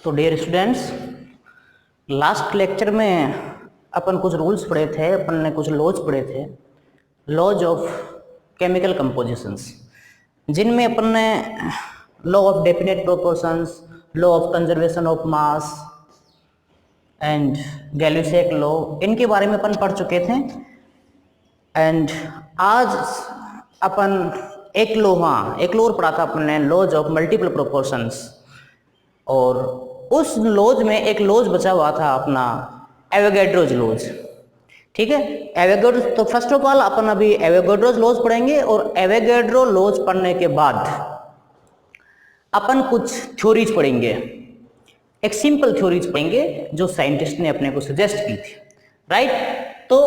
तो dear students, last lecture में अपन कुछ रूल्स पढ़े थे, अपन ने कुछ लॉज पढ़े थे, लॉज ऑफ केमिकल कंपोजिशंस, जिनमें अपन ने law of definite proportions, law of conservation of mass and Gay Lussac law, इनके बारे में अपन पढ़ चुके थे। एंड आज अपन एक लॉ और पढ़ा था अपन ने, लॉज ऑफ मल्टीपल प्रोपोर्शंस, और उस लॉज में एक लॉज बचा हुआ था अपना एवोगैड्रोज लॉज। ठीक है, एवोगैड्रो, तो फर्स्ट ऑफ ऑल अपन अभी एवोगैड्रोज लॉज पढ़ेंगे, और एवोगैड्रो लॉज पढ़ने के बाद अपन कुछ थ्योरीज पढ़ेंगे, एक सिंपल थ्योरीज पढ़ेंगे जो साइंटिस्ट ने अपने को सजेस्ट की थी, राइट। तो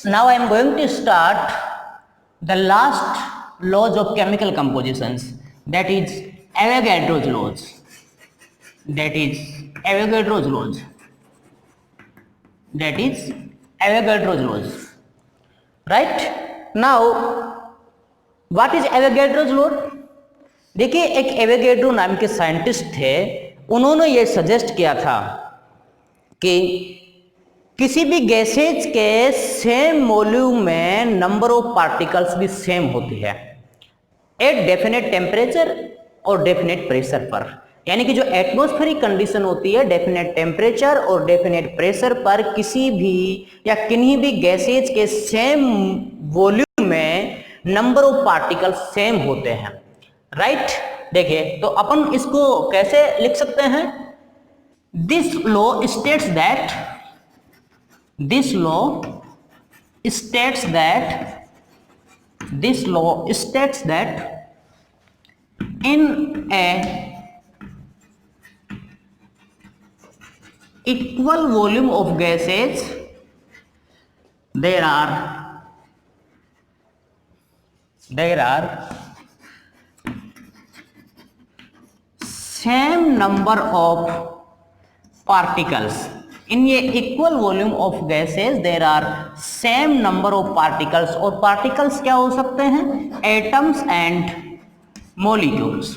now I am going to start the last laws of chemical compositions, that is Avogadro's laws, that is Avogadro's laws, that is Avogadro's laws, right? Now what is Avogadro's law? देखिए, एक Avogadro नाम के scientist थे, उन्होंने ये suggest किया था कि किसी भी गैसेज के सेम वॉल्यूम में नंबर ऑफ पार्टिकल्स भी सेम होती है एट डेफिनेट टेम्परेचर और डेफिनेट प्रेशर पर। यानी कि जो एटमॉस्फेरिक कंडीशन होती है, डेफिनेट टेम्परेचर और डेफिनेट प्रेशर पर किसी भी या किन्हीं भी गैसेज के सेम वॉल्यूम में नंबर ऑफ पार्टिकल सेम होते हैं, राइट। देखिए, तो अपन इसको कैसे लिख सकते हैं? This law states that in A equal volume of gases there are same number of particles. in ये equal volume of gases there are same number of particles, और particles क्या हो सकते हैं? atoms and molecules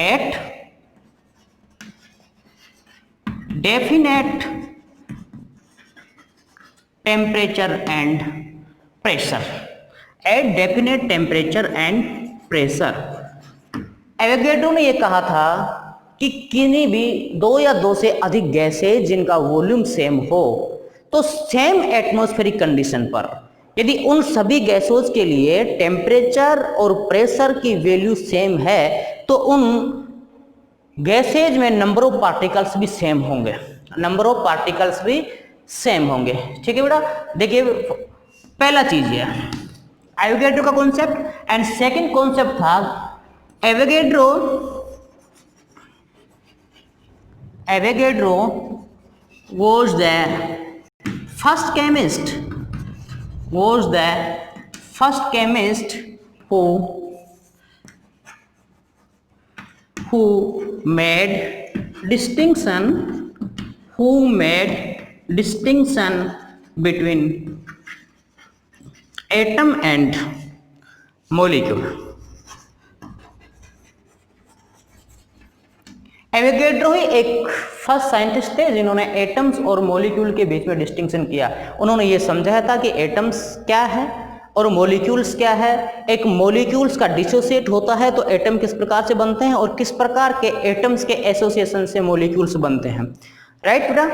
at definite temperature and pressure, at definite temperature and pressure. Avogadro ने यह कहा था कि किन्हीं भी दो या दो से अधिक गैसेज जिनका वॉल्यूम सेम हो, तो सेम एटमॉस्फेरिक कंडीशन पर यदि उन सभी गैसों के लिए टेम्परेचर और प्रेशर की वैल्यू सेम है, तो उन गैसेज में नंबर ऑफ पार्टिकल्स भी सेम होंगे, ठीक है बेटा। देखिए, पहला चीज है एवोगैड्रो का कॉन्सेप्ट, एंड सेकंड कॉन्सेप्ट था Avogadro was the first chemist who made distinction between atom and molecule। Avogadro ही एक फर्स्ट साइंटिस्ट थे जिन्होंने एटम्स और मॉलिक्यूल के बीच में डिस्टिंक्शन किया। उन्होंने ये समझाया था कि एटम्स क्या है और मॉलिक्यूल्स क्या है। एक मॉलिक्यूल्स का डिसोसिएट होता है तो एटम किस प्रकार से बनते हैं, और किस प्रकार के एटम्स के एसोसिएशन से मॉलिक्यूल्स बनते हैं, राइट बेटा।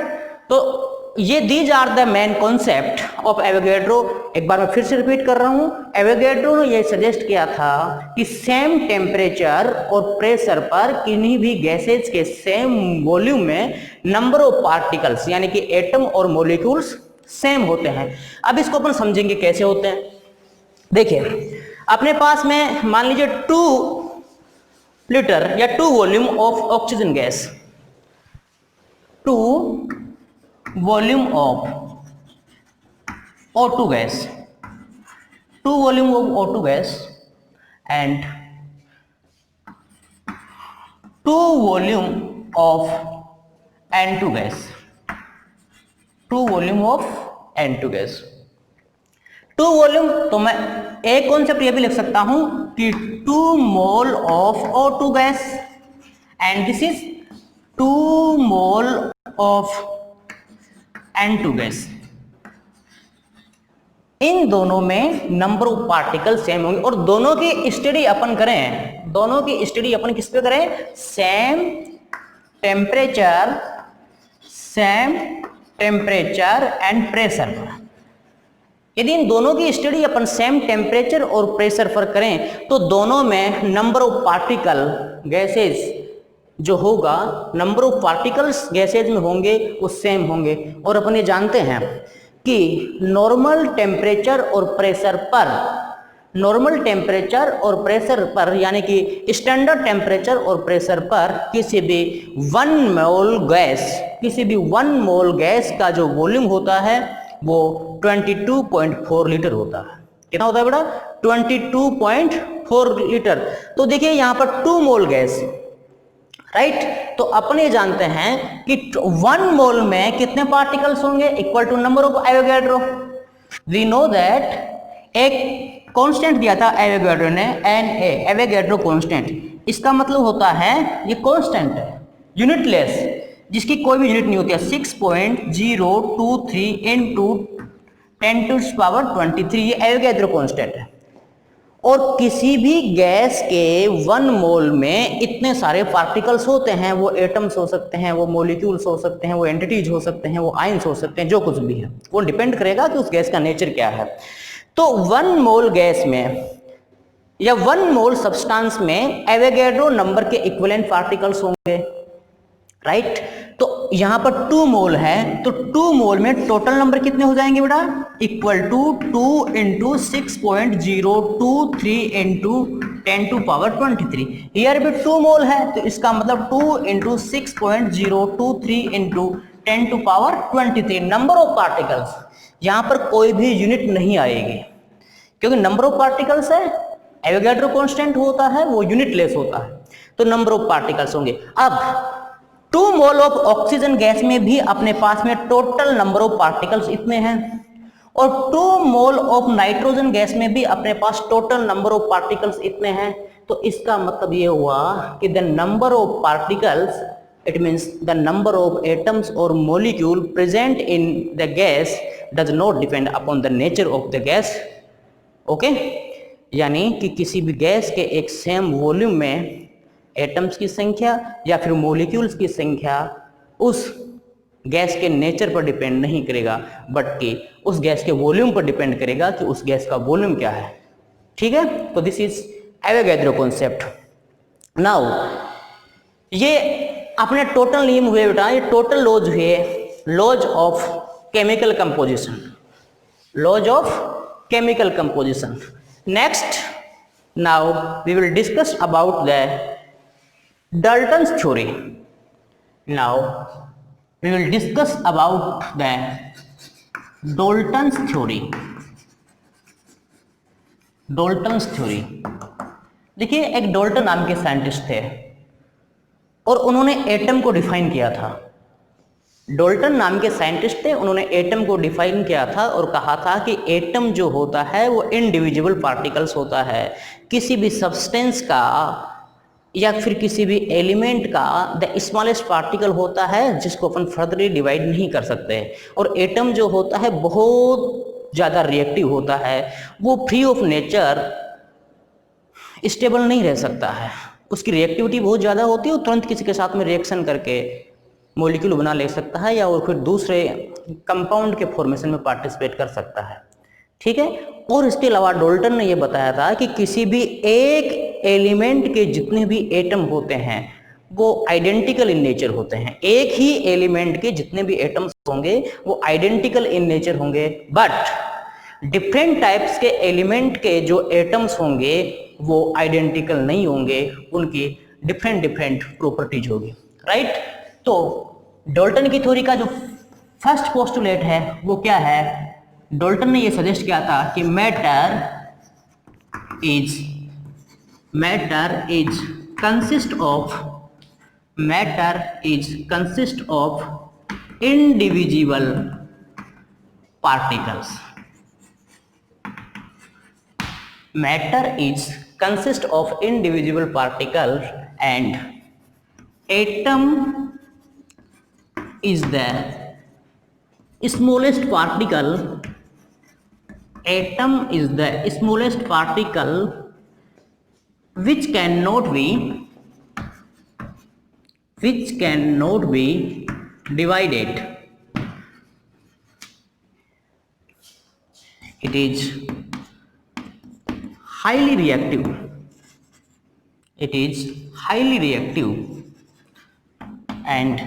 तो ये these are the main concept of Avogadro. एक बार मैं फिर से रिपीट कर रहा हूं, एवोगैड्रो ने ये सजेस्ट किया था कि सेम टेम्परेचर और प्रेशर पर किन्हीं भी गैसेज के सेम वॉल्यूम में नंबर ऑफ पार्टिकल्स यानी कि एटम और मॉलिक्यूल्स सेम होते हैं। अब इसको अपन समझेंगे कैसे होते हैं। देखिए, अपने पास में मान लीजिए 2 लीटर या 2 volume of oxygen gas, 2 volume of O2 gas, 2 volume of O2 gas and 2 volume of N2 gas, 2 volume of N2 gas. 2 volume, तो मैं एक कॉन्सेप्ट ये भी लिख सकता हूं कि 2 mole of O2 gas and this is 2 mole of N2 gas. इन दोनों में नंबर ऑफ पार्टिकल सेम होंगे और दोनों की स्टडी अपन करें, दोनों की स्टडी अपन किस पे करें, सेम टेम्परेचर एंड प्रेशर पर। यदि इन दोनों की स्टडी अपन सेम टेम्परेचर और प्रेशर पर करें तो दोनों में नंबर ऑफ पार्टिकल गैसेज जो होगा, नंबर ऑफ पार्टिकल्स गैसेज में होंगे वो सेम होंगे। और अपन ये जानते हैं कि नॉर्मल टेम्परेचर और प्रेशर पर यानी कि स्टैंडर्ड टेम्परेचर और प्रेशर पर किसी भी वन मोल गैस का जो वॉल्यूम होता है वो 22.4 लीटर होता है। कितना होता है बेटा, 22.4 लीटर। तो देखिए यहां पर 2 मोल गैस, राइट। तो अपन ये जानते हैं कि 1 मोल में कितने पार्टिकल्स होंगे, equal to number of Avogadro. We know that एक कांस्टेंट दिया था एवोगैड्रो ने, Na, एवोगैड्रो कांस्टेंट। इसका मतलब होता है ये कांस्टेंट है, यूनिटलेस, जिसकी कोई भी यूनिट नहीं होती है। 6.023 इंटू 10⁻23 ये एवोगैड्रो कांस्टेंट है। और किसी भी गैस के 1 मोल में इतने सारे पार्टिकल्स होते हैं, वो एटम्स हो सकते हैं, वो मॉलिक्यूल्स हो सकते हैं, वो एंटिटीज हो सकते हैं, वो आयंस हो सकते हैं, जो कुछ भी है वो डिपेंड करेगा कि उस गैस का नेचर क्या है। तो 1 मोल गैस में या 1 मोल सब्सटेंस में एवोगैड्रो नंबर के इक्विवेलेंट पार्टिकल्स होंगे, राइट। तो यहां पर 2 मोल है, तो 2 मोल में टोटल नंबर कितने हो जाएंगे बेटा, इक्वल टू 2 इंटू 6.023 इंटू 10⁻23। ईयर भी 2 मोल है तो इसका मतलब 2 into 6.023 into 10⁻23 number of particles. यहां पर कोई भी यूनिट नहीं आएगी क्योंकि नंबर ऑफ पार्टिकल्स है, एवोगैड्रो कांस्टेंट होता है, वो यूनिटलेस होता है, तो नंबर ऑफ पार्टिकल्स होंगे। अब 2 मोल ऑफ ऑक्सीजन गैस में भी अपने पास में टोटल नंबर ऑफ पार्टिकल्स इतने हैं, और 2 मोल ऑफ नाइट्रोजन गैस में भी अपने पास टोटल नंबर ऑफ पार्टिकल्स इतने हैं। तो इसका मतलब ये हुआ कि the number of particles, it means the number of atoms और molecule present in the gas does not depend upon the nature of the gas. Okay, यानी कि किसी भी गैस के एक सेम वॉल्यूम में एटम्स की संख्या या फिर मॉलिक्यूल्स की संख्या उस गैस के नेचर पर डिपेंड नहीं करेगा, बल्कि उस गैस के वॉल्यूम पर डिपेंड करेगा कि उस गैस का वॉल्यूम क्या है। ठीक है, तो this is Avogadro concept. Now ये अपने टोटल नियम हुए बेटा, ये टोटल लॉज हुए, laws of chemical composition, laws of chemical composition. Next now we will discuss about the Dalton's theory. Now we will discuss about the Dalton's theory. Dalton's theory. देखिए एक Dalton नाम के scientist थे और उन्होंने atom को define किया था। डाल्टन नाम के साइंटिस्ट थे, उन्होंने एटम को डिफाइन किया था और कहा था कि एटम जो होता है वो इनडिविजुअल पार्टिकल्स होता है, किसी भी सब्सटेंस का या फिर किसी भी एलिमेंट का द स्मॉलेस्ट पार्टिकल होता है जिसको अपन फर्दरली डिवाइड नहीं कर सकते। और एटम जो होता है बहुत ज़्यादा रिएक्टिव होता है, वो फ्री ऑफ नेचर स्टेबल नहीं रह सकता है, उसकी रिएक्टिविटी बहुत ज़्यादा होती है, वो तुरंत किसी के साथ में रिएक्शन करके मॉलिक्यूल बना ले सकता है या और फिर दूसरे कंपाउंड के फॉर्मेशन में पार्टिसिपेट कर सकता है। ठीक है, और इसके अलावा डाल्टन ने यह बताया था कि किसी भी एक एलिमेंट के जितने भी एटम होते हैं वो आइडेंटिकल इन नेचर होते हैं। एक ही एलिमेंट के जितने भी एटम्स होंगे वो आइडेंटिकल इन नेचर होंगे, बट डिफरेंट टाइप्स के एलिमेंट के जो एटम्स होंगे वो आइडेंटिकल नहीं होंगे, उनकी डिफरेंट डिफरेंट प्रॉपर्टीज होगी, राइट। तो डाल्टन की थ्योरी का जो फर्स्ट पोस्टुलेट है वो क्या है, डाल्टन ने ये सजेस्ट किया था कि matter is consist of indivisible particles. Matter is consist of indivisible particles and atom is the smallest particle. Atom is the smallest particle which cannot be divided. It is highly reactive. It is highly reactive and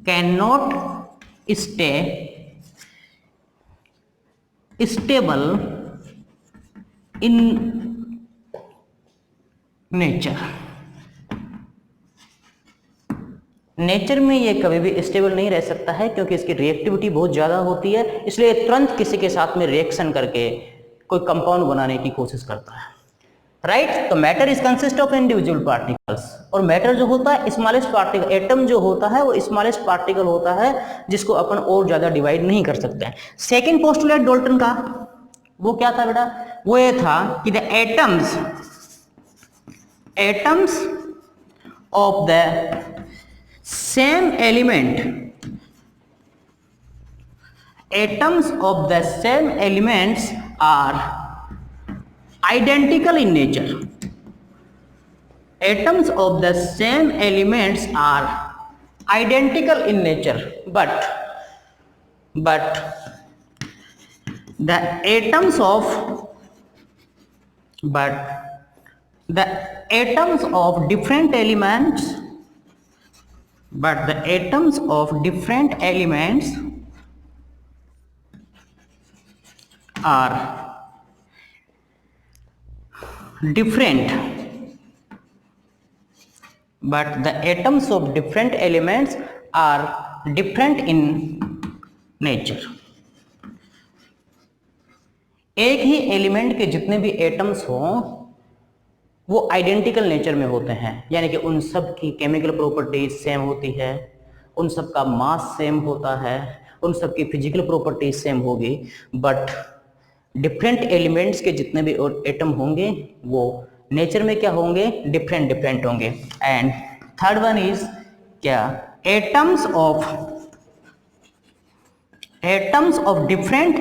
cannot stay stable in nature. Nature में ये कभी भी stable नहीं रह सकता है क्योंकि इसकी रिएक्टिविटी बहुत ज़्यादा होती है, इसलिए तुरंत किसी के साथ में रिएक्शन करके कोई कंपाउंड बनाने की कोशिश करता है, राइट। तो matter is consist of individual particles, और मैटर जो होता है स्मॉलेस्ट पार्टिकल, एटम जो होता है वो स्मॉलेस्ट पार्टिकल होता है जिसको अपन और ज़्यादा डिवाइड नहीं कर सकते हैं। सेकेंड पोस्टुलेट डाल्टन का वो क्या था बेटा, वो ये था कि the atoms of the same element, atoms of the same elements are identical in nature. Atoms of the same elements are identical in nature, but the atoms of different elements are different, in nature. एक ही element के जितने भी atoms हों वो identical nature में होते हैं, यानी कि उन सब की केमिकल प्रॉपर्टीज सेम होती है, उन सब का मास सेम होता है, उन सब की फिजिकल प्रॉपर्टीज सेम होगी, बट डिफरेंट एलिमेंट्स के जितने भी एटम होंगे वो नेचर में क्या होंगे, डिफरेंट होंगे। एंड थर्ड वन इज क्या, atoms of different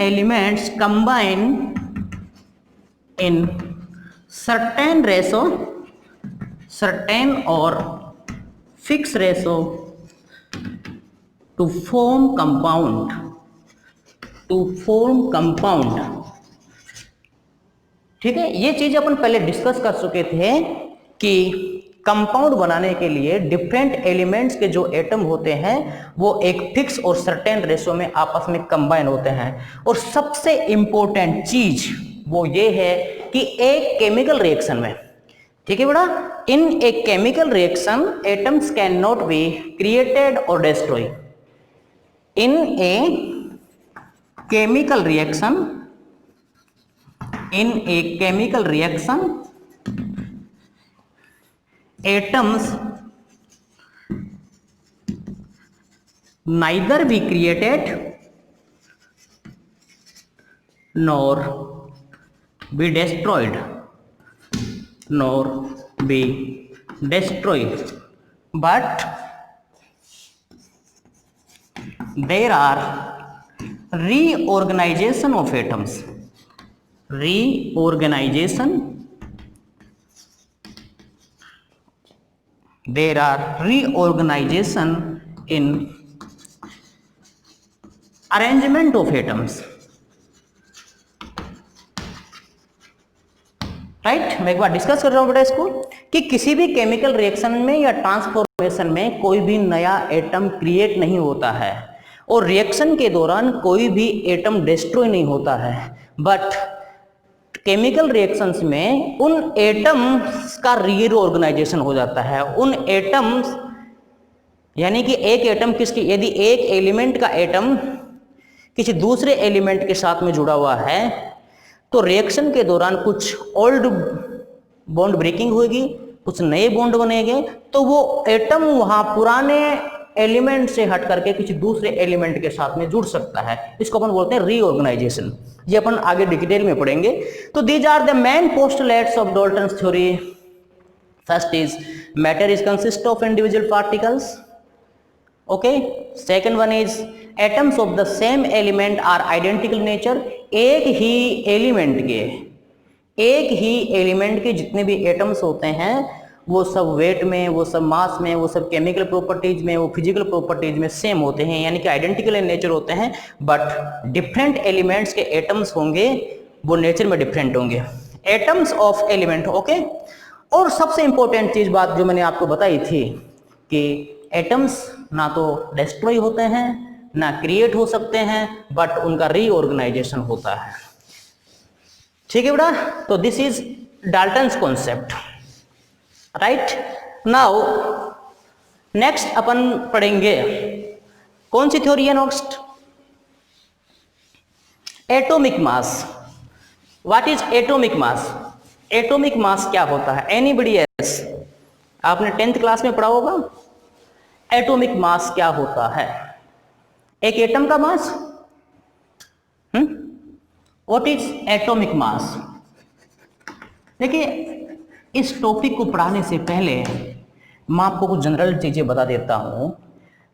elements combine in certain or fixed ratio to form compound. ठीक है, ये चीज अपन पहले डिस्कस कर चुके थे कि कंपाउंड बनाने के लिए डिफरेंट एलिमेंट्स के जो एटम होते हैं वो एक फिक्स और सर्टेन रेशो में आपस में कंबाइन होते हैं। और सबसे इंपॉर्टेंट चीज वो ये है कि एक केमिकल रिएक्शन में, ठीक है बेटा, in a chemical reaction atoms can not be created और destroy. In a chemical reaction atoms neither be created nor be destroyed, but there are reorganization of atoms, there are reorganization in arrangement of atoms, right. मैं एक बार discuss कर रहा हूं बेटा इसको कि किसी भी केमिकल रिएक्शन में या ट्रांसफॉर्मेशन में कोई भी नया एटम क्रिएट नहीं होता है और रिएक्शन के दौरान कोई भी एटम डिस्ट्रॉय नहीं होता है, बट केमिकल रिएक्शंस में उन एटम्स का रीऑर्गेनाइजेशन हो जाता है। उन एटम्स यानी कि एक एटम किसकी, यदि एक एलिमेंट का एटम किसी दूसरे एलिमेंट के साथ में जुड़ा हुआ है तो रिएक्शन के दौरान कुछ ओल्ड बॉन्ड ब्रेकिंग होगी, कुछ नए बॉन्ड बनेंगे, तो वो एटम वहां पुराने एलिमेंट से हट करके किसी दूसरे एलिमेंट के साथ में जुड़ सकता है, इसको अपन बोलते हैं रीऑर्गेनाइजेशन। ये अपन आगे डिटेल में पढ़ेंगे। तो these are the main postulates of Dalton's theory. First is matter is consist of individual particles, okay. Second one is atoms of the same element are identical nature. एक ही एलिमेंट के जितने भी एटम्स होते हैं वो सब वेट में, वो सब मास में, वो सब केमिकल प्रॉपर्टीज में, वो फिजिकल प्रॉपर्टीज में सेम होते हैं, यानी कि आइडेंटिकल इन नेचर होते हैं। बट डिफरेंट एलिमेंट्स के एटम्स होंगे वो नेचर में डिफरेंट होंगे, एटम्स ऑफ एलिमेंट, ओके। और सबसे इंपॉर्टेंट चीज बात जो मैंने आपको बताई थी कि एटम्स ना तो डिस्ट्रॉय होते हैं ना क्रिएट हो सकते हैं, बट उनका रीऑर्गेनाइजेशन होता है, ठीक है बेटा। तो this is Dalton's concept, right. Now next अपन पढ़ेंगे कौन सी थ्योरी है next? Atomic mass. What is atomic mass? Atomic mass क्या होता है? Anybody else? आपने 10th क्लास में पढ़ा होगा। एटॉमिक मास क्या होता है? एक एटम का mass. What is atomic mass? देखिए, इस टॉपिक को पढ़ाने से पहले मैं आपको कुछ जनरल चीजें बता देता हूं।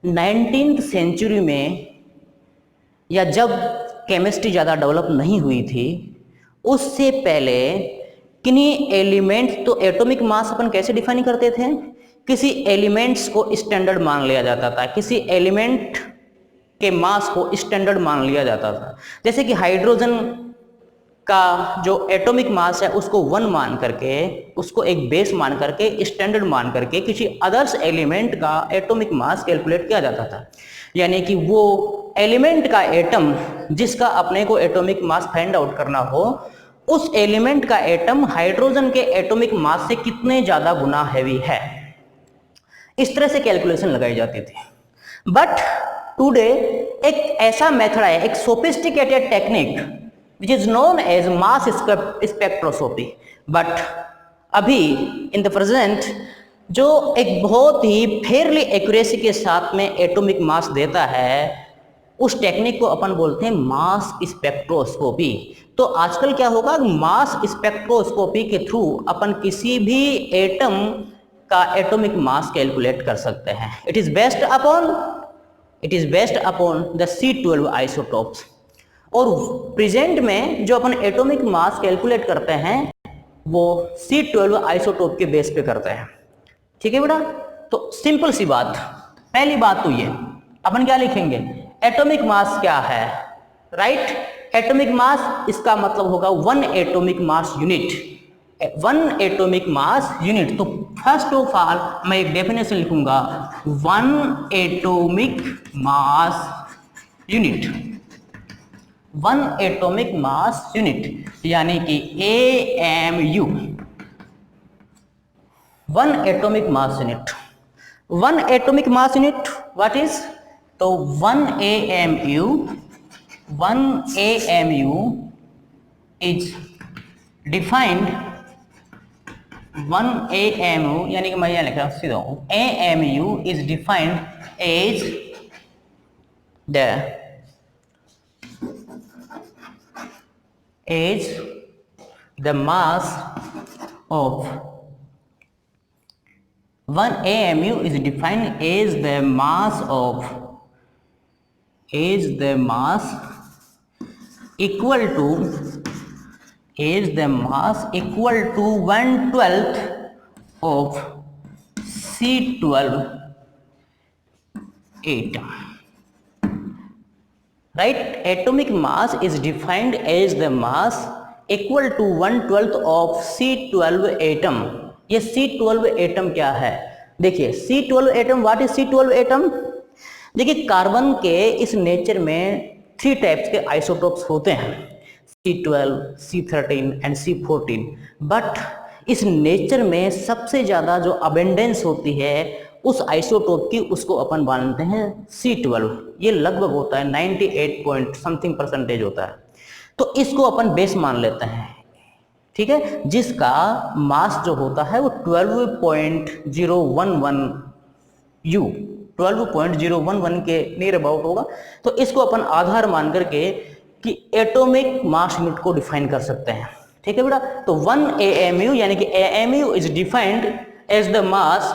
19th सेंचुरी में, या जब केमिस्ट्री ज़्यादा डेवलप नहीं हुई थी, उससे पहले किन्हीं एलिमेंट्स, तो एटॉमिक मास अपन कैसे डिफाइन करते थे? किसी एलिमेंट्स को स्टैंडर्ड मान लिया जाता था, किसी एलिमेंट के मास को स्टैंडर्ड मान लिया जाता था। जैसे कि हाइड्रोजन का जो एटॉमिक मास है उसको 1 मान करके, उसको एक बेस मान करके, स्टैंडर्ड मान करके किसी अदर्स एलिमेंट का एटॉमिक मास कैलकुलेट किया जाता था। यानी कि वो एलिमेंट का एटम जिसका अपने को एटॉमिक मास फाइंड आउट करना हो, उस एलिमेंट का एटम हाइड्रोजन के एटॉमिक मास से कितने ज्यादा गुना हैवी है, इस तरह से कैलकुलेशन लगाई जाती थी। बट टुडे एक ऐसा मेथड है, एक sophisticated technique which is known as mass spectroscopy, but अभी in the present जो एक बहुत ही फेयरली एक्यूरेसी के साथ में एटॉमिक मास देता है, उस टेक्निक को अपन बोलते हैं मास स्पेक्ट्रोस्कोपी। तो आजकल क्या होगा, मास स्पेक्ट्रोस्कोपी के थ्रू अपन किसी भी एटम का एटॉमिक मास कैलकुलेट कर सकते हैं। It is based upon the C12 isotopes. और प्रेजेंट में जो अपन एटॉमिक मास कैलकुलेट करते हैं वो C12 आइसोटोप के बेस पे करते हैं, ठीक है बेटा। तो सिंपल सी बात, पहली बात तो ये, अपन क्या लिखेंगे? एटॉमिक मास क्या है, राइट। एटॉमिक मास, इसका मतलब होगा 1 atomic mass unit, 1 atomic mass unit. तो फर्स्ट ऑफ ऑल मैं एक डेफिनेशन लिखूंगा, 1 atomic mass unit, 1 atomic mass unit, यानी कि AMU, 1 atomic mass unit. 1 atomic mass unit what is? तो 1 AMU इज डिफाइंड, 1 AMU यानी कि मैं यहां लिख रहा हूं सीधा, AMU is defined as the mass of 1 AMU is defined as the mass equal to 1/12 of C12 atom. Right? Atomic mass is defined as the mass equal to 1/12 of C12 atom. ये C12 atom क्या है? देखिए C12 atom, what is C12 atom? देखिए carbon के इस nature में 3 types के isotopes होते हैं, C12, C13 and C14। But इस नेचर में सबसे ज़्यादा जो अबेंडेंस होती है उस आइसोटोप की, उसको अपन मानते हैं C12। ये लगभग होता है 98% होता है। तो इसको अपन बेस मान लेते हैं, ठीक है, जिसका मास जो होता है वो 12.011 U 12.011 के नियर अबाउट होगा। तो इसको अपन आधार मान करके कि एटॉमिक मास यूनिट को डिफाइन कर सकते हैं। ठीक है बेटा, तो 1 AMU यानी कि AMU is defined as the mass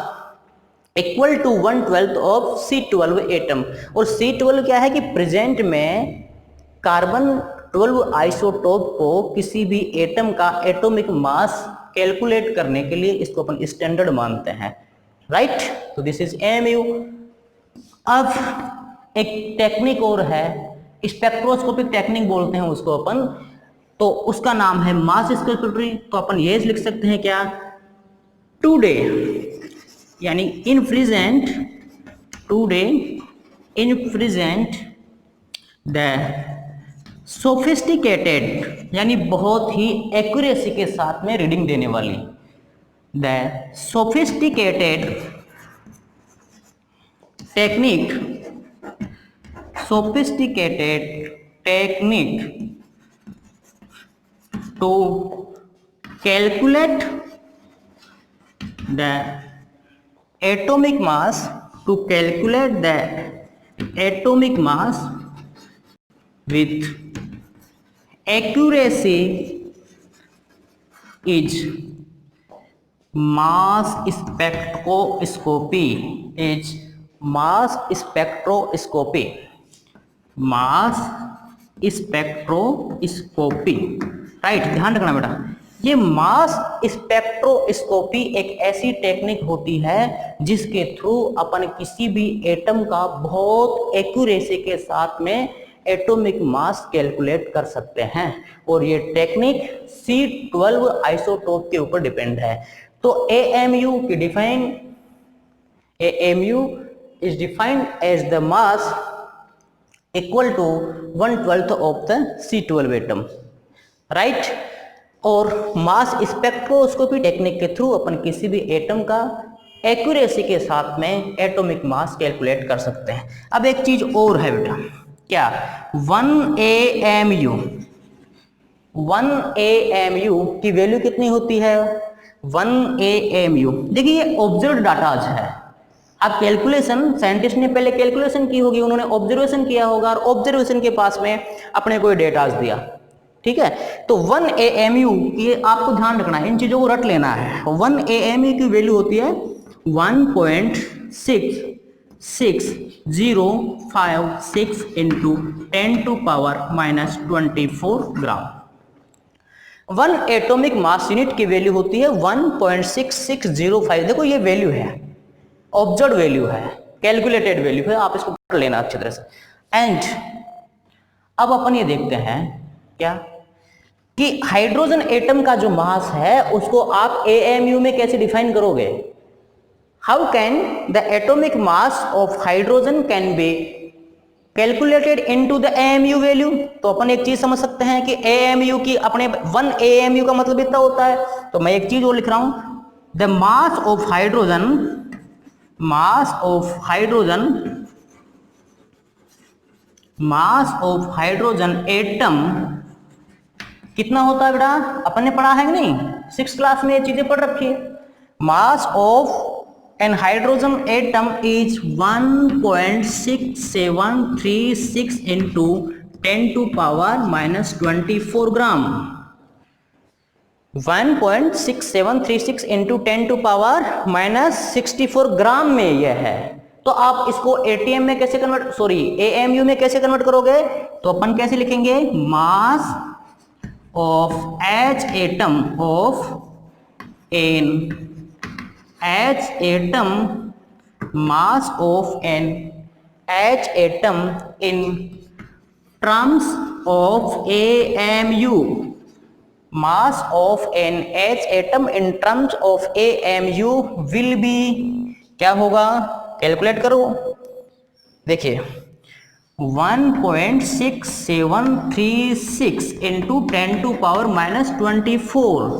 equal to 1/12 of C12 atom. और C12 क्या है कि प्रेजेंट में कार्बन 12 आइसोटोप को किसी भी एटम का एटॉमिक मास कैलकुलेट करने के लिए इसको अपन स्टैंडर्ड मानते हैं, राइट। तो दिस इज AMU। अब एक टेक्निक और है, स्पेक्ट्रोस्कोपिक टेक्निक बोलते हैं उसको अपन, तो उसका नाम है मास स्पेक्ट्रोस्कोपी। तो अपन ये लिख सकते हैं क्या, टुडे यानी in present, today in present the sophisticated यानी बहुत ही एक्यूरेसी के साथ में रीडिंग देने वाली, the sophisticated technique, sophisticated technique to calculate the atomic mass, to calculate the atomic mass with accuracy is mass spectroscopy, is mass spectroscopy, mass spectroscopy, right. ध्यान रखना बेटा, ये मास स्पेक्ट्रोस्कोपी एक ऐसी टेक्निक होती है जिसके थ्रू अपन किसी भी एटम का बहुत एक्यूरेसी के साथ में एटॉमिक मास कैलकुलेट कर सकते हैं। और ये टेक्निक C12 आइसोटोप के ऊपर डिपेंड है। तो AMU की डिफाइन, AMU is defined as the mass equal to 1/12 of the C12 atom, right. और मास स्पेक्ट्रोस्कोपी टेक्निक के थ्रू अपन किसी भी एटम का एक्यूरेसी के साथ में एटॉमिक मास कैलकुलेट कर सकते हैं। अब एक चीज और है बेटा, क्या, 1 AMU, 1 AMU की वैल्यू कितनी होती है, 1 AMU, देखिए ये ऑब्जर्व्ड डाटा है। अब कैलकुलेशन, साइंटिस्ट ने पहले कैलकुलेशन की होगी, उन्होंने ऑब्जर्वेशन किया होगा और ऑब्जर्वेशन के पास में अपने कोई डेटा दिया, ठीक है। तो 1 AMU ये आपको ध्यान रखना है, इन चीजों को रट लेना है। 1 AMU की वैल्यू होती है 1.6605 इंटू 10⁻⁻24 ग्राम। 1 एटॉमिक मास यूनिट की वैल्यू होती है 1.6605। देखो ये वैल्यू है, ऑब्जर्व वैल्यू है, कैलकुलेटेड वैल्यू है, आप इसको पढ़ लेना अच्छी तरह से। एंड अब अपन ये देखते हैं क्या कि हाइड्रोजन एटम का जो मास है उसको आप AMU में कैसे डिफाइन करोगे। How can the atomic mass of hydrogen can be calculated into the AMU value. तो अपन एक चीज समझ सकते हैं कि AMU की अपने 1 AMU का मतलब इतना होता है। तो मैं एक चीज और लिख रहा हूं, the mass of hydrogen, mass of hydrogen, mass of hydrogen atom कितना होता है बेटा, अपन ने पढ़ा है कि नहीं, 6th क्लास में ये चीजें पढ़ रखी है। Mass of an hydrogen atom is 1.6736 into 10⁻⁻24 gram. 1.6736 into 10⁻⁻64 gram में यह है। तो आप इसको ATM में कैसे कन्वर्ट, AMU में कैसे कन्वर्ट करोगे। तो अपन कैसे लिखेंगे, mass of H atom of an, H atom, mass of an H atom in terms of AMU, mass of an H atom in terms of AMU will be, क्या होगा, calculate करो। देखिए 1.6736 इंटू 10⁻⁻24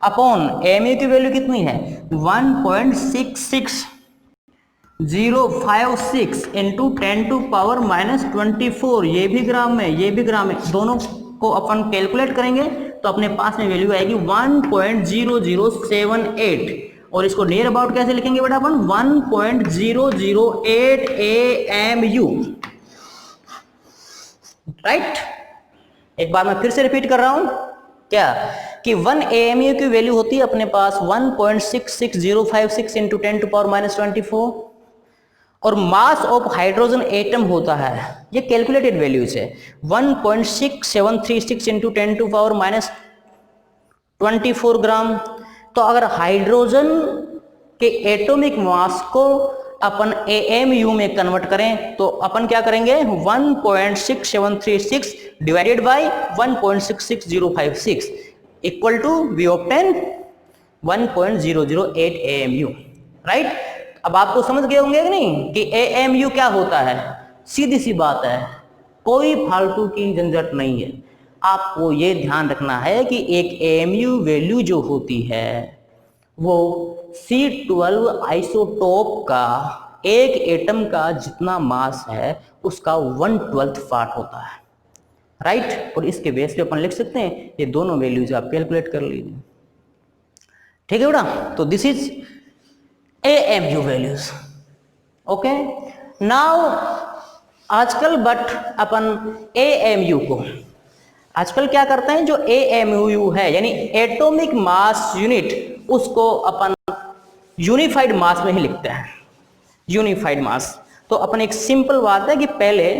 अपॉन AMU की value कितनी है 1.66056 into 10⁻⁻24। ये भी ग्राम में, ये भी ग्राम में, दोनों को अपन कैलकुलेट करेंगे तो अपने पास में वैल्यू आएगी 1.0078। और इसको नियर अबाउट कैसे लिखेंगे बेटा अपन 1.008 AMU, राइट। एक बार मैं फिर से रिपीट कर रहा हूं क्या कि 1 AMU की वैल्यू होती है अपने पास 1.66056 इंटू 10⁻24 और मास ऑफ हाइड्रोजन एटम होता है, ये कैलकुलेटेड वैल्यूज है, 1.6736 इंटू 10⁻24 ग्राम। तो अगर हाइड्रोजन के एटॉमिक मास को अपन AMU में कन्वर्ट करें तो अपन क्या करेंगे 1.6736 divided by 1.66056 equal to we obtain 1.008 AMU, right. अब आपको समझ गए होंगे कि नहीं कि AMU क्या होता है, सीधी सी बात है, कोई फालतू की झंझट नहीं है। आपको ये ध्यान रखना है कि एक AMU वैल्यू जो होती है वो C12 आइसोटोप का एक एटम का जितना मास है उसका 1/12 पार्ट होता है, राइट। और इसके बेस पे अपन लिख सकते हैं, ये दोनों वैल्यूज आप कैलकुलेट कर लीजिए, ठीक है बेटा। तो this is AMU values, okay. Now आजकल बट अपन AMU को आजकल क्या करते हैं, जो AMU है यानी एटॉमिक मास यूनिट, उसको अपन यूनिफाइड मास में ही लिखते हैं, यूनिफाइड मास। तो अपन एक सिंपल बात है कि पहले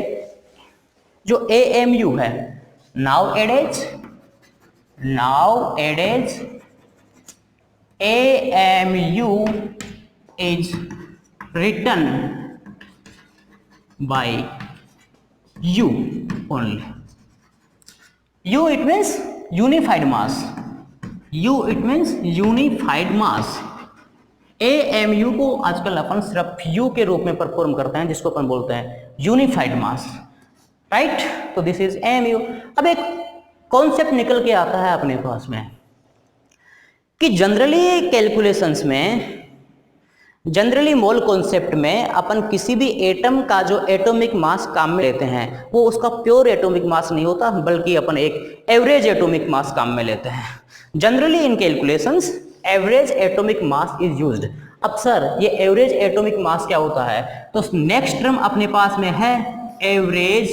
जो AMU है, now एडेज AMU is written by U only. U it means unified mass. U it means unified mass. AMU को आजकल अपन सिर्फ U के रूप में परफॉर्म करते हैं, जिसको अपन बोलते हैं यूनिफाइड मास, राइट। तो दिस इज AMU। अब एक कॉन्सेप्ट निकल के आता है अपने पास में कि जनरली कैलकुलेशंस में, जनरली मोल कॉन्सेप्ट में अपन किसी भी एटम का जो एटॉमिक मास काम में लेते हैं वो उसका प्योर एटॉमिक मास नहीं होता, बल्कि अपन एक एवरेज एटॉमिक मास काम में लेते हैं। Generally in calculations average atomic mass is used. अब सर ये एवरेज एटॉमिक मास क्या होता है, तो नेक्स्ट टर्म अपने पास में है एवरेज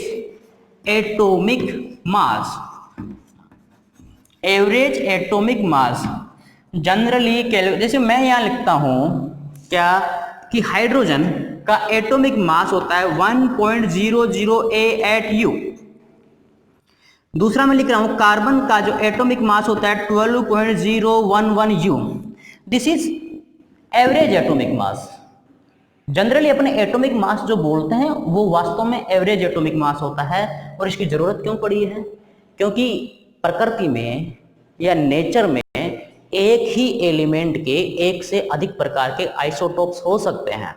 एटॉमिक मास। एवरेज एटॉमिक मास जनरली जैसे मैं यहां लिखता हूं क्या कि हाइड्रोजन का एटॉमिक मास होता है 1.008 U। दूसरा मैं लिख रहा हूं कार्बन का जो एटॉमिक मास होता है 12.011 U। This is average atomic mass. Generally अपने एटॉमिक मास जो बोलते हैं वो वास्तव में एवरेज एटॉमिक मास होता है। और इसकी जरूरत क्यों पड़ी है, क्योंकि प्रकृति में या नेचर में एक ही एलिमेंट के एक से अधिक प्रकार के आइसोटोप्स हो सकते हैं।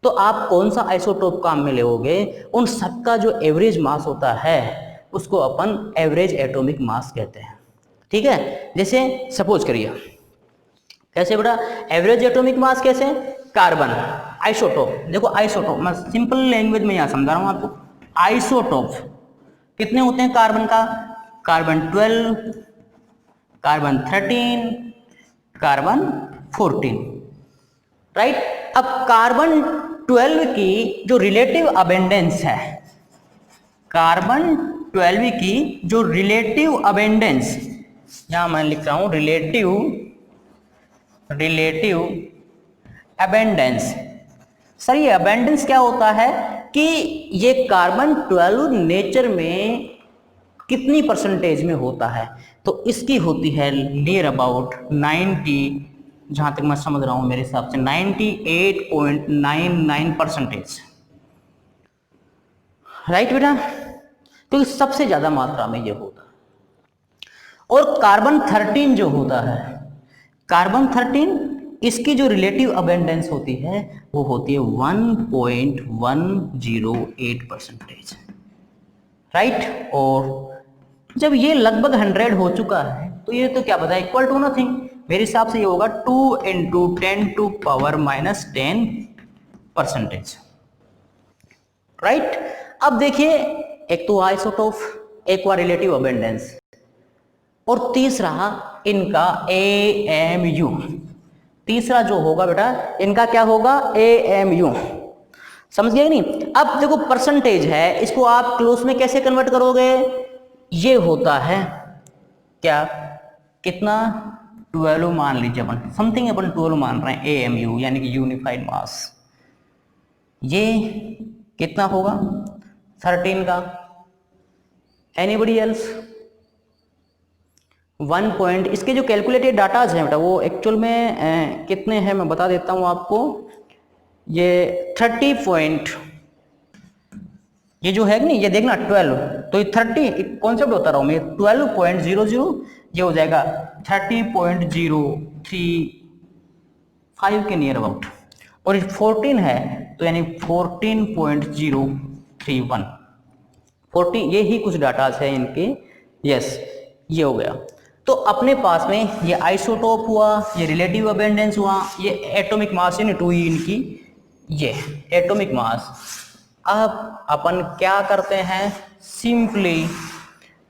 तो आप कौन सा आइसोटोप काम में लोगे, उन सबका जो एवरेज मास होता है उसको अपन एवरेज एटॉमिक मास कहते हैं, ठीक है। जैसे सपोज करिए, कैसे बेटा एवरेज एटॉमिक मास कैसे, कार्बन आइसोटोप, देखो आइसोटोप मैं सिंपल लैंग्वेज में यहां समझा रहा हूं आपको। आइसोटोप कितने होते हैं कार्बन का, कार्बन 12, कार्बन 13, कार्बन 14, राइट। अब कार्बन 12 की जो रिलेटिव अबेंडेंस है, कार्बन 12 की जो रिलेटिव अबेंडेंस, यहां मैं लिख रहा हूं रिलेटिव अबेंडेंस। सर ये अबेंडेंस क्या होता है कि ये कार्बन 12 नेचर में कितनी परसेंटेज में होता है, तो इसकी होती है नियर अबाउट 90, जहां तक मैं समझ रहा हूं मेरे हिसाब से 98.99%, राइट बेटा। तो सबसे ज्यादा मात्रा में ये होता है। और कार्बन 13 जो होता है, कार्बन 13 इसकी जो रिलेटिव अबेंडेंस होती है वो होती है 1.108%, राइट। और जब ये लगभग 100 हो चुका है तो ये तो क्या बताए, इक्वल टू नथिंग, मेरे हिसाब से ये होगा 2 × 10⁻⁻10%, राइट। अब देखिए एक तो आइसोटोप, एक हुआ रिलेटिव अबेंडेंस, और तीसरा इनका AMU। तीसरा जो होगा बेटा इनका क्या होगा, AMU। समझ गए नहीं? अब देखो परसेंटेज है, इसको आप क्लोज में कैसे कन्वर्ट करोगे? ये होता है क्या, कितना 12 मान लीजिए, अपन समथिंग अपन 12 मान रहे हैं AMU यानी कि यूनिफाइड मास। ये कितना होगा 13 का? Anybody else? 1 पॉइंट, इसके जो कैलकुलेटेड डाटाज हैं बेटा वो एक्चुअल में कितने हैं मैं बता देता हूं आपको। ये 30 पॉइंट, ये जो है नहीं, ये देखना 12, तो ये 30 कॉन्सेप्ट होता रहा हूं मैं, 12.00 ये हो जाएगा 30.035 के नियर अबाउट, और 14 है तो यानी 14.031, 40, ये ही कुछ डाटाज है इनके। यस, ये हो गया। तो अपने पास में ये आइसोटोप हुआ, ये रिलेटिव अबेंडेंस हुआ, ये एटॉमिक मास इन 2 इनकी, ये एटॉमिक मास। अब अपन क्या करते हैं, सिंपली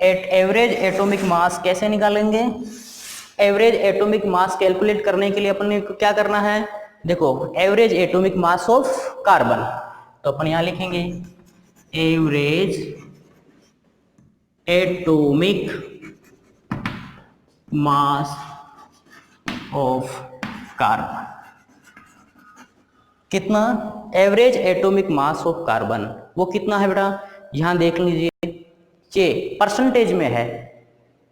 एवरेज एटॉमिक मास कैसे निकालेंगे? एवरेज एटॉमिक मास कैलकुलेट करने के लिए अपन ने क्या करना है, देखो average atomic mass of carbon, तो अपन यहां लिखेंगे average atomic mass of carbon. कितना? Average atomic mass of carbon, वो कितना है बेटा, यहां देख लीजिए, ये परसेंटेज में है,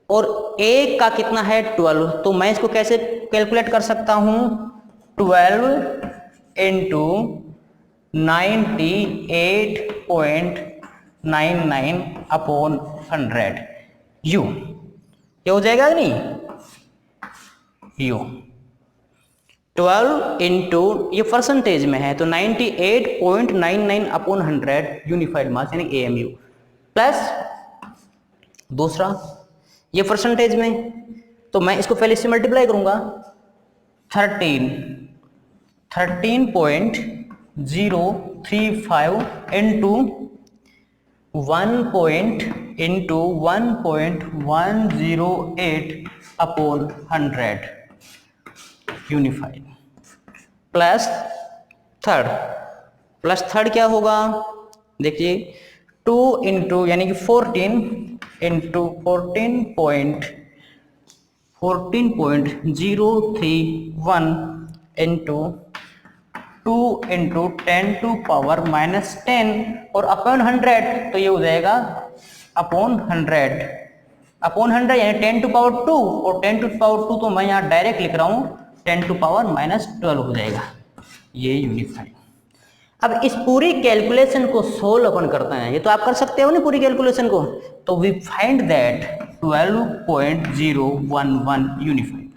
और एक का कितना है 12, तो मैं इसको कैसे कैलकुलेट कर सकता हूं, 12 इंटू 98.99 अपॉन 100 यू, ये हो जाएगा नहीं, यू 12 इंटू, ये परसेंटेज में है तो 98.99 अपॉन 100 यूनिफाइड मास यानी AMU, प्लस दूसरा ये परसेंटेज में, तो मैं इसको पहले से मल्टीप्लाई करूंगा, 13.035 into 1.108 upon 100 unified, plus third क्या होगा, देखिए 2 इंटू यानी कि 14 into 14.031 into 2 into 10 to power -10 और अपॉन 100, तो ये हो जाएगा अपॉन 100 यानी 10 टू पावर 2, और 10 टू पावर 2 तो मैं यहाँ डायरेक्ट लिख रहा हूँ 10 टू पावर -12 हो जाएगा, ये यूनिफाइड। अब इस पूरी कैलकुलेशन को सोल्व अपन करते हैं, ये तो आप कर सकते हो ना पूरी कैलकुलेशन को, तो वी फाइंड दैट 12.011 यूनिफाइड।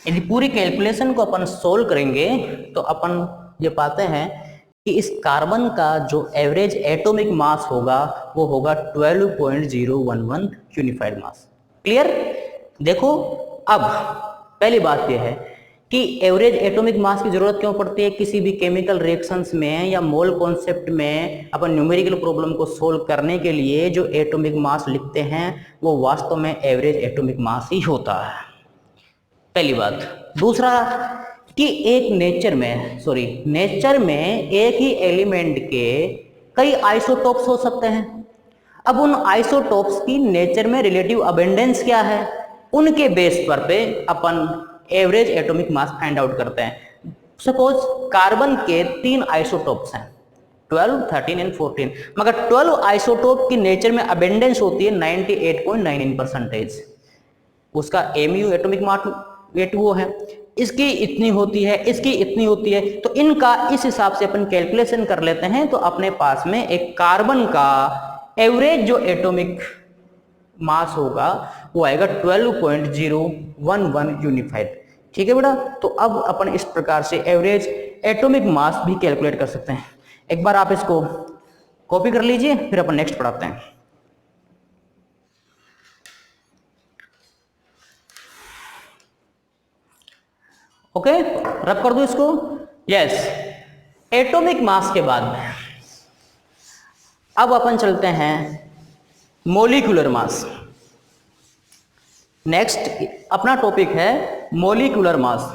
यदि पूरी कैलकुलेशन को अपन सोल्व करेंगे तो अपन ये पाते हैं कि इस कार्बन का जो एवरेज एटॉमिक मास होगा वो होगा 12.011 यूनिफाइड मास। क्लियर? देखो अब पहली बात यह है कि एवरेज एटॉमिक मास की जरूरत क्यों पड़ती है किसी भी केमिकल रिएक्शंस में या मोल कॉन्सेप्ट में। अपन न्यूमेरिकल प्रॉब्लम को सोल्व करने के लिए जो एटॉमिक मास लिखते हैं वो वास्तव में एवरेज एटॉमिक मास ही होता है, पहली बात। दूसरा कि एक नेचर में एक ही एलिमेंट के कई आइसोटोप्स हो सकते हैं। अब उन आइसोटोप्स की नेचर में रिलेटिव अबेंडेंस क्या है, उनके बेस पे अपन average atomic mass find out करते हैं। सपोज कार्बन के 3 आइसोटोप्स हैं 12, 13 एंड 14, मगर 12 आइसोटोप की नेचर में अबेंडेंस होती है 98.99%। उसका एमयू एटॉमिक मास वेट वो है, इसकी इतनी होती है, इसकी इतनी होती है, तो इनका इस हिसाब से अपन कैलकुलेशन कर लेते हैं। तो अपने पास में एक कार्बन का एवरेज जो एटॉमिक मास होगा वो आएगा 12.011 यूनिफाइड। ठीक है बेटा, तो अब अपन इस प्रकार से एवरेज एटॉमिक मास भी कैलकुलेट कर सकते हैं। एक बार आप इसको कॉपी कर लीजिए, फिर अपन नेक्स्ट पढ़ाते हैं। ओके, रब कर दो इसको। यस, एटॉमिक मास के बाद में अब अपन चलते हैं मॉलिक्यूलर मास। नेक्स्ट अपना टॉपिक है मोलिकुलर मास।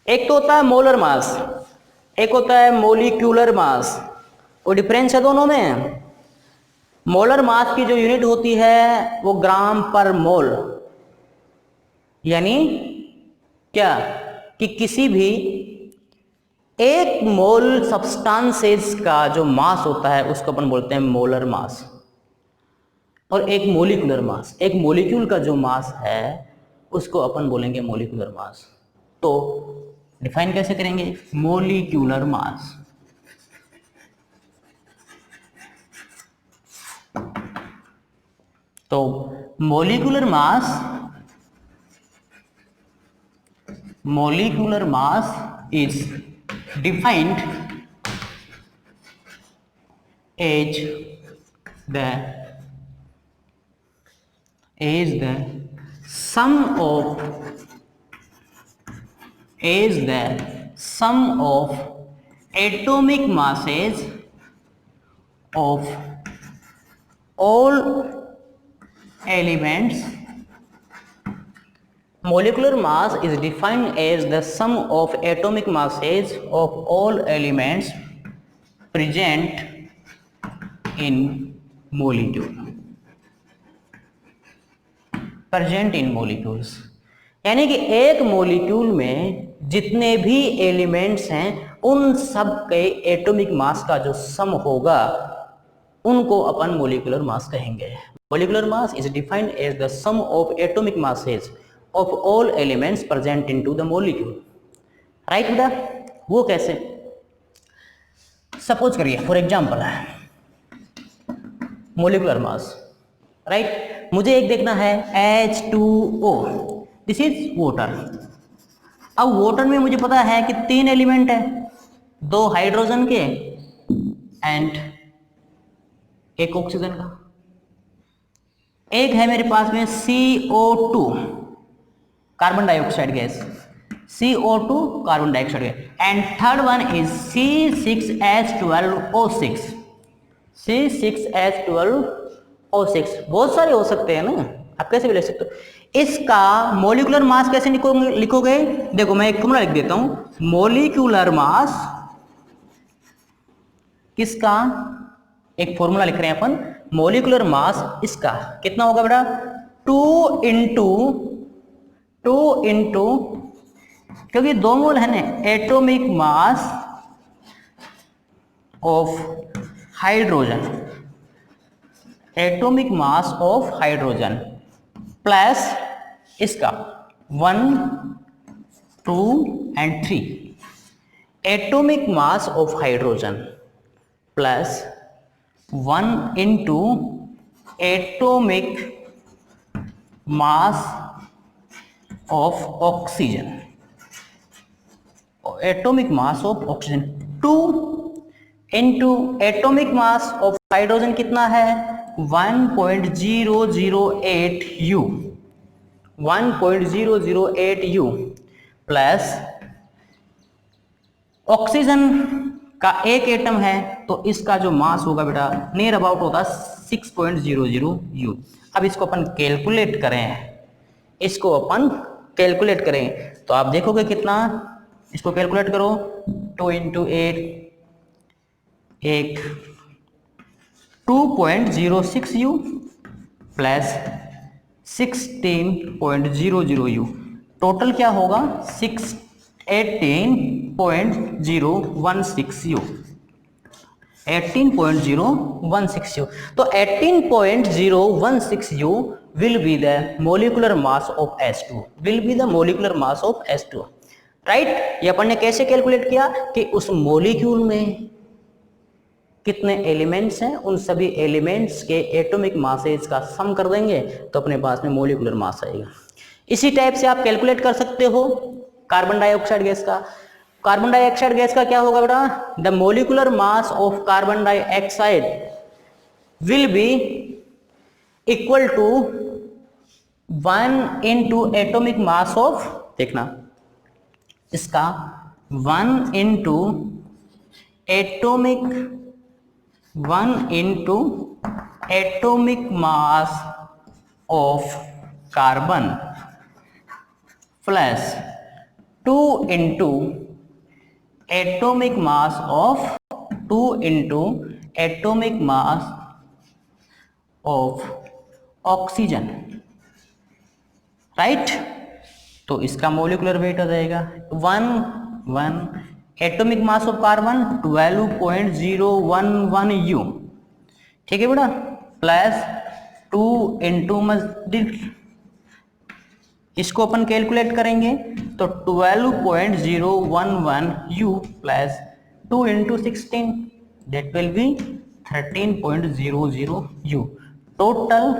एक तो होता है मोलर मास, एक होता है मोलिक्यूलर मास। कोई डिफरेंस है दोनों में? मोलर मास की जो यूनिट होती है वो ग्राम पर मोल, यानी क्या कि किसी भी एक मोल सब्सटेंसेस का जो मास होता है उसको अपन बोलते हैं मोलर मास। और एक मोलिकुलर मास, एक मोलिक्यूल का जो मास है उसको अपन बोलेंगे मोलिकुलर मास। तो डिफाइन कैसे करेंगे? Molecular mass. तो molecular mass is defined as the sum of atomic masses of all elements. Molecular mass is defined as the sum of atomic masses of all elements present in molecules। यानी कि एक molecule में जितने भी elements हैं उन सब के एटॉमिक मास का जो सम होगा उनको अपन मोलिकुलर मास कहेंगे। Molecular mass is defined as the sum of atomic masses of all elements present into the molecule. Right बेटा? वो कैसे? सपोज करिए फॉर एग्जांपल है मोलिकुलर मास, राइट? मुझे एक देखना है H2O, दिस इज वाटर। अब वाटर में मुझे पता है कि 3 एलिमेंट है, 2 हाइड्रोजन के एंड 1 ऑक्सीजन का। एक है मेरे पास में CO2 carbon dioxide gas, CO2 carbon dioxide gas, and third one is C6H12O6, C6H12O6। बहुत सारे हो सकते हैं ना, आप कैसे भी लिख सकते हो। इसका मोलिकुलर मास कैसे लिखोगे? देखो मैं एक फॉर्मूला लिख देता हूं। मोलिकुलर मास किसका? एक फॉर्मूला लिख रहे हैं अपन। मोलिकुलर मास इसका कितना होगा बेटा? 2 इंटू क्योंकि 2 मोल है ना, atomic mass of hydrogen, atomic mass of hydrogen plus इसका 1, 2 and 3 atomic mass of hydrogen plus 1 into atomic mass of oxygen, atomic mass of oxygen 2 into atomic mass of hydrogen कितना है? 1.008 U, 1.008 U plus oxygen का एक atom है तो इसका जो मास होगा बेटा नियर अबाउट होगा 6.00 U। अब इसको अपन कैलकुलेट करें, तो आप देखोगे कितना, इसको कैलकुलेट करो। 2 इंटू 8 एक 2.06 U प्लस 16.00 U, टोटल क्या होगा? 18.016 U, 18.016 U। तो 18.016 U will be the molecular mass of H2, right? ये अपन ने कैसे कैलकुलेट किया कि उस मोलिक्यूल में कितने एलिमेंट्स हैं, उन सभी एलिमेंट्स के एटॉमिक मासेस का सम कर देंगे तो अपने पास में मोलिकुलर मास आएगा। इसी टाइप से आप कैलकुलेट कर सकते हो कार्बन डाइऑक्साइड गैस का। कार्बन डाइऑक्साइड गैस का क्या होगा बेटा? The molecular mass of carbon dioxide will be equal to 1 into atomic mass of, देखना इसका 1 into atomic mass of carbon plus 2 into atomic mass of 2 into atomic mass of oxygen, right. तो इसका molecular weight आ जाएगा 1 atomic mass of carbon 12.011 U, ठीक है बेटा, plus 2 into इसको अपन calculate करेंगे तो 12.011 U plus 2 into 16 that will be 13.00 U, total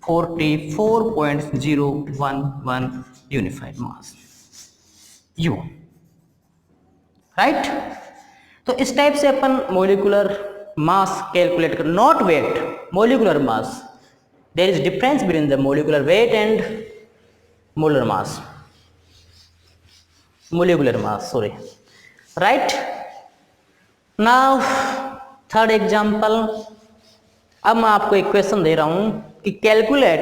44.011 unified mass U, right. तो इस टाइप से अपन मोलिकुलर मास कैलकुलेट कर, not weight, molecular mass. There is difference between the molecular weight and molar mass, molecular mass, sorry, right। now third example, अब मैं आपको एक question दे रहा हूं कि calculate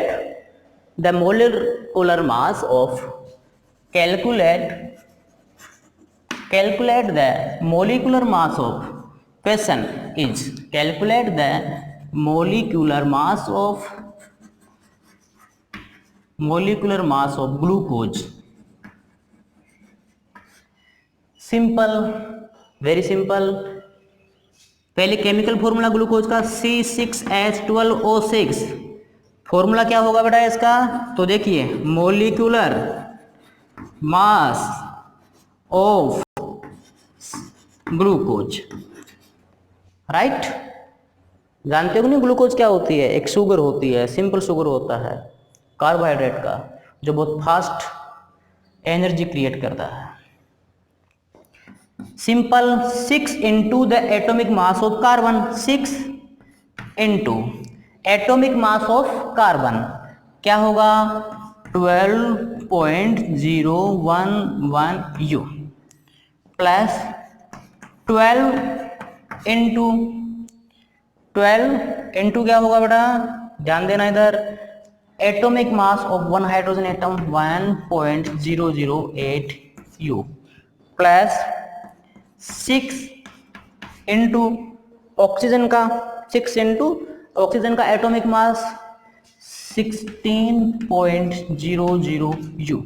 the molecular mass of, calculate the molecular mass of, question is calculate the molecular mass of glucose. Simple, very simple. पहले chemical formula glucose का C6H12O6, formula क्या होगा बेटा इसका, तो देखिए molecular mass of glucose, right. जानते हो नहीं ग्लूकोज क्या होती है, एक शुगर होती है, सिंपल शुगर होता है कार्बोहाइड्रेट का, जो बहुत फास्ट एनर्जी क्रिएट करता है। Simple, 6 into the atomic mass of carbon, 6 into atomic mass of carbon क्या होगा 12.011 U प्लस 12 इंटू क्या होगा बेटा, ध्यान देना इधर, atomic mass of one hydrogen atom 1.008 U plus 6 into oxygen का, 6 इंटू ऑक्सीजन का एटॉमिक मास 16.00 U।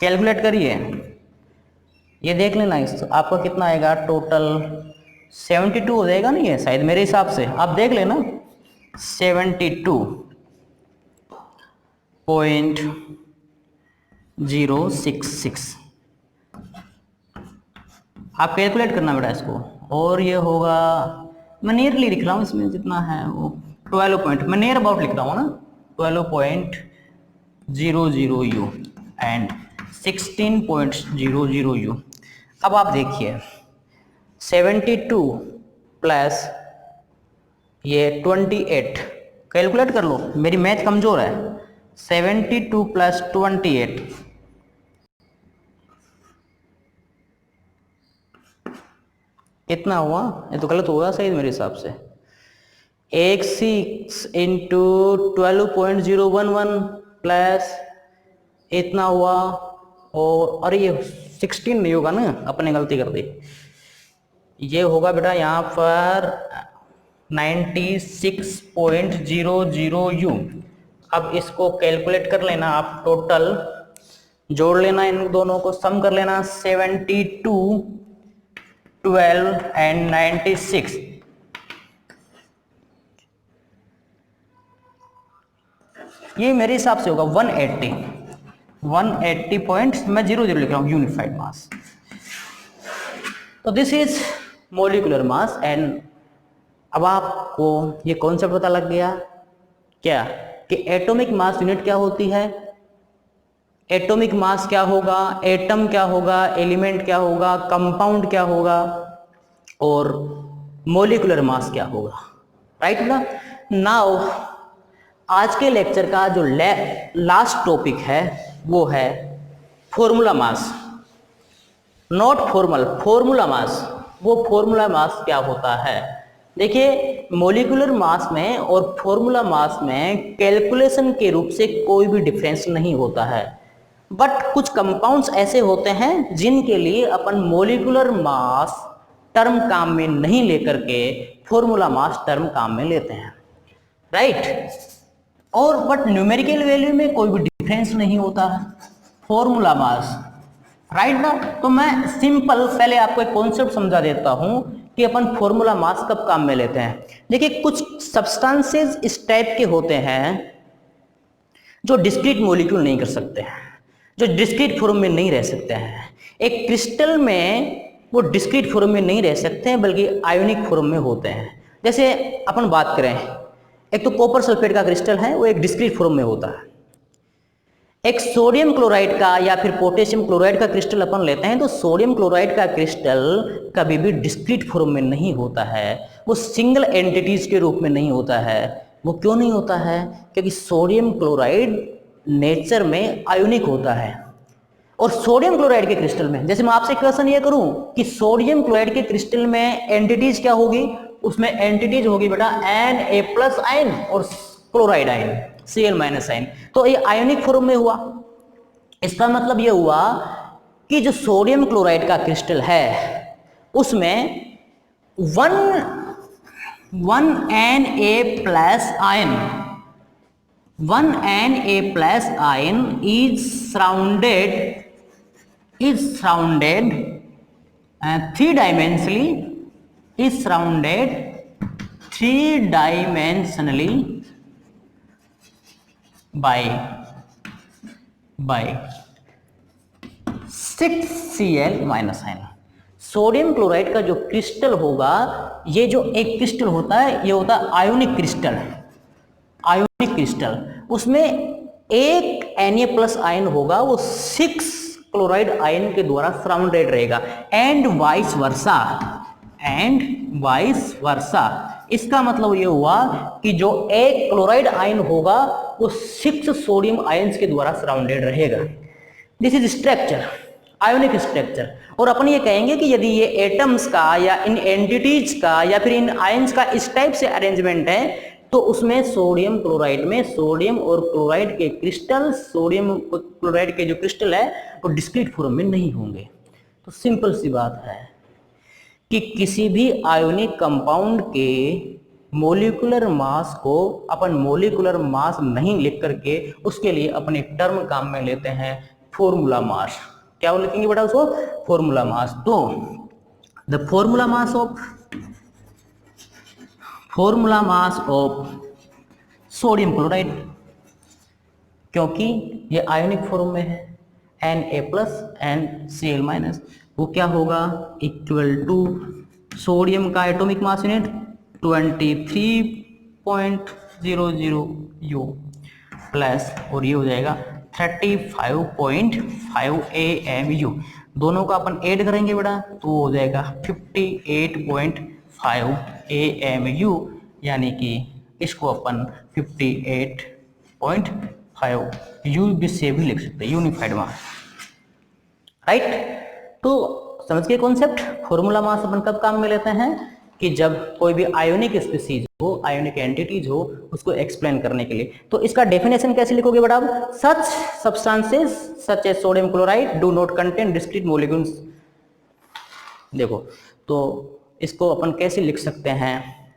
कैलकुलेट करिए, ये देख लेना इस आपका कितना आएगा, टोटल 72 हो जाएगा ना, ये शायद मेरे हिसाब से, आप देख लेना 72.066 आप कैलकुलेट करना बेटा इसको। और ये होगा, मैं नियरली लिख रहा हूँ इसमें जितना है वो 12 पॉइंट, मैं नियर अबाउट लिख रहा हूँ ना, 12.00 U एंड 16.00 U। अब आप देखिए 72 प्लस ये 28, कैलकुलेट कर लो, मेरी मैथ कमजोर है। 72 प्लस 28 कितना हुआ, ये तो गलत होगा सही मेरे हिसाब से, 6 इंटू 12.011 प्लस इतना हुआ, और अरे ये 16 नहीं होगा ना, अपने गलती कर दी, ये होगा बेटा यहाँ पर 96.00 U। अब इसको कैलकुलेट कर लेना आप, टोटल जोड़ लेना, इन दोनों को सम कर लेना, 72, 12 एंड 96, ये मेरे हिसाब से होगा 180 पॉइंट्स, मैं 00 लिख रहा हूँ, यूनिफाइड मास। तो this is molecular mass and अब आपको ये कॉन्सेप्ट पता लग गया क्या, कि एटॉमिक मास यूनिट क्या होती है, एटॉमिक मास क्या होगा, एटम क्या होगा, एलिमेंट क्या होगा, कंपाउंड क्या होगा, और मोलिकुलर मास क्या होगा, राइट ना। नाउ आज के लेक्चर का जो लास्ट टॉपिक है वो है formula mass, not formal, formula mass. वो फॉर्मूला मास क्या होता है, देखिए मोलिकुलर मास में और फॉर्मूला मास में कैलकुलेशन के रूप से कोई भी डिफरेंस नहीं होता है, बट कुछ कंपाउंड्स ऐसे होते हैं जिनके लिए अपन मोलिकुलर मास टर्म काम में नहीं लेकर के फॉर्मूला मास टर्म काम में लेते हैं, राइट। और बट न्यूमेरिकल वैल्यू में कोई भी डिफरेंस नहीं होता है, फॉर्मूला मास, राइट ना। तो मैं सिंपल पहले आपको एक कॉन्सेप्ट समझा देता हूं कि अपन फॉर्मूला मास कब काम में लेते हैं। देखिए कुछ सब्सटेंसेस इस टाइप के होते हैं जो डिस्क्रीट मॉलिक्यूल नहीं कर सकते हैं, जो डिस्क्रीट फॉर्म में नहीं रह सकते हैं। एक क्रिस्टल में वो डिस्क्रीट फॉर्म में नहीं रह सकते हैं बल्कि आयोनिक फॉर्म में होते हैं। जैसे अपन बात करें, एक तो कॉपर सल्फेट का क्रिस्टल है, वो एक डिस्क्रीट फॉर्म में होता है। एक सोडियम क्लोराइड का या फिर पोटेशियम क्लोराइड का क्रिस्टल अपन लेते हैं, तो सोडियम क्लोराइड का क्रिस्टल कभी भी डिस्क्रीट फॉर्म में नहीं होता है, वो सिंगल एंटिटीज के रूप में नहीं होता है। वो क्यों नहीं होता है? क्योंकि सोडियम क्लोराइड नेचर में आयोनिक होता है। और सोडियम क्लोराइड के क्रिस्टल में, जैसे मैं आपसे क्वेश्चन ये करूं कि सोडियम क्लोराइड के क्रिस्टल में एंटिटीज क्या होगी, उसमें एंटिटीज होगी बेटा Na+ आयन और क्लोराइड आयन Cl- आयन। तो ये आयोनिक फॉर्म में हुआ। इसका मतलब ये हुआ कि जो सोडियम क्लोराइड का क्रिस्टल है उसमें one Na+ ion, one Na+ ion is surrounded three-dimensionally by 6Cl- ion. Sodium chloride का जो क्रिस्टल होगा, ये जो एक क्रिस्टल होता है, ये होता है आयोनिक क्रिस्टल। आयोनिक क्रिस्टल उसमें एक Na+ आयन होगा, वो 6 क्लोराइड आयन के द्वारा सराउंडेड रहेगा, एंड वाइस वर्सा। इसका मतलब ये हुआ कि जो एक क्लोराइड आयन होगा वो 6 सोडियम आयंस के द्वारा सराउंडेड रहेगा। This is structure, ionic structure. और अपन ये कहेंगे कि यदि ये एटम्स का या इन एंटिटीज का या फिर इन आयंस का इस टाइप से अरेंजमेंट है, तो उसमें सोडियम क्लोराइड में सोडियम और क्लोराइड के क्रिस्टल, सोडियम क्लोराइड के जो क्रिस्टल है वो डिस्क्रीट फॉर्म में नहीं होंगे। तो सिंपल सी बात है कि किसी भी आयोनिक कंपाउंड के मोलिकुलर मास को अपन मोलिकुलर मास नहीं लिख करके उसके लिए अपन एक टर्म काम में लेते हैं, फॉर्मूला मास। क्या लिखेंगे बेटा उसको? Formula mass. तो the formula mass of sodium chloride, क्योंकि ये आयोनिक फॉर्म में है, Na+ एंड Cl-, वो क्या होगा? इक्वल टू सोडियम का atomic mass unit 23.00 U plus, और ये हो जाएगा 35.5 AMU। दोनों का अपन ऐड करेंगे बेटा तो हो जाएगा 58.5 AMU, यानी कि इसको अपन 58.5 U से भी लिख सकते हैं, यूनिफाइड मास, राइट। तो समझ गए कॉन्सेप्ट? फॉर्मूला मास अपन कब काम में लेते हैं? कि जब कोई भी आयोनिक स्पीसीज हो, आयोनिक एंटिटीज हो, उसको एक्सप्लेन करने के लिए। तो इसका डेफिनेशन कैसे लिखोगे बेटा? Such substances such as sodium chloride do not contain discrete molecules. देखो तो इसको अपन कैसे लिख सकते हैं,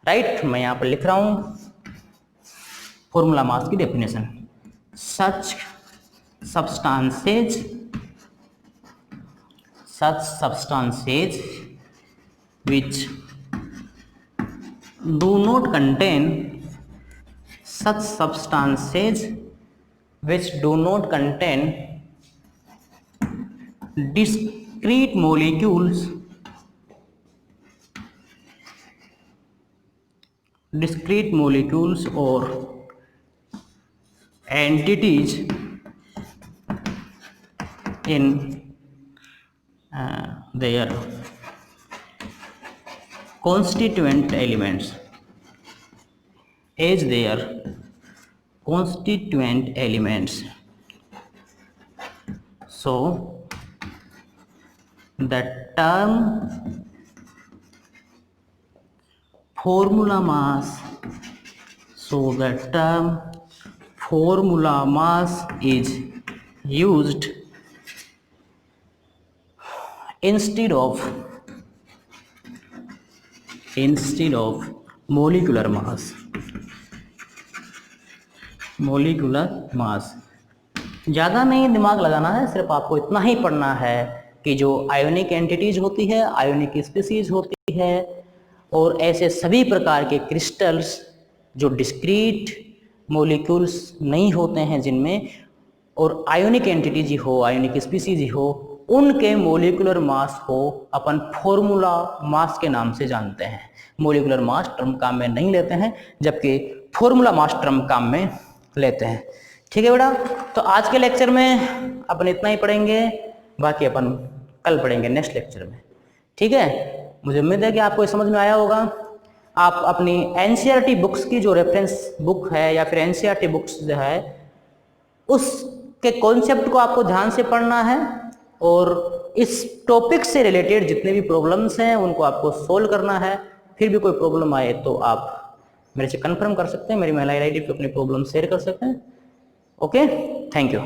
राइट। मैं यहां पर लिख रहा हूं फॉर्मूला मास की definition. Such substances which do not contain discrete molecules or entities in their constituent elements as their constituent elements. So the term formula mass. So the term formula mass is used instead of molecular mass. Molecular mass. ज़्यादा नहीं दिमाग लगाना है, सिर्फ आपको इतना ही पढ़ना है कि जो आयोनिक एंटिटीज होती है, आयोनिक स्पीसीज होती है, और ऐसे सभी प्रकार के क्रिस्टल्स जो डिस्क्रीट मोलिक्यूल्स नहीं होते हैं जिनमें, और आयोनिक एंटिटीज ही हो, आयोनिक स्पीसीज ही हो, उनके मोलिकुलर मास को अपन फॉर्मूला मास के नाम से जानते हैं। मोलिकुलर मास टर्म काम में नहीं लेते हैं, जबकि फॉर्मूला मास टर्म काम में लेते हैं। ठीक है बेटा, तो आज के लेक्चर में अपन इतना ही पढ़ेंगे, बाकी अपन कल पढ़ेंगे नेक्स्ट लेक्चर में। ठीक है, मुझे उम्मीद है कि आपको समझ में आया होगा। आप अपनी एनसीईआरटी बुक्स की जो रेफरेंस बुक है या फिर एनसीईआरटी बुक्स जो है उसके कॉन्सेप्ट को आपको ध्यान से पढ़ना है, और इस टॉपिक से रिलेटेड जितने भी प्रॉब्लम्स हैं उनको आपको सोल्व करना है। फिर भी कोई प्रॉब्लम आए तो आप मेरे से कंफर्म कर सकते हैं, मेरी मेल आईडी पे अपनी प्रॉब्लम शेयर कर सकते हैं। Okay, thank you.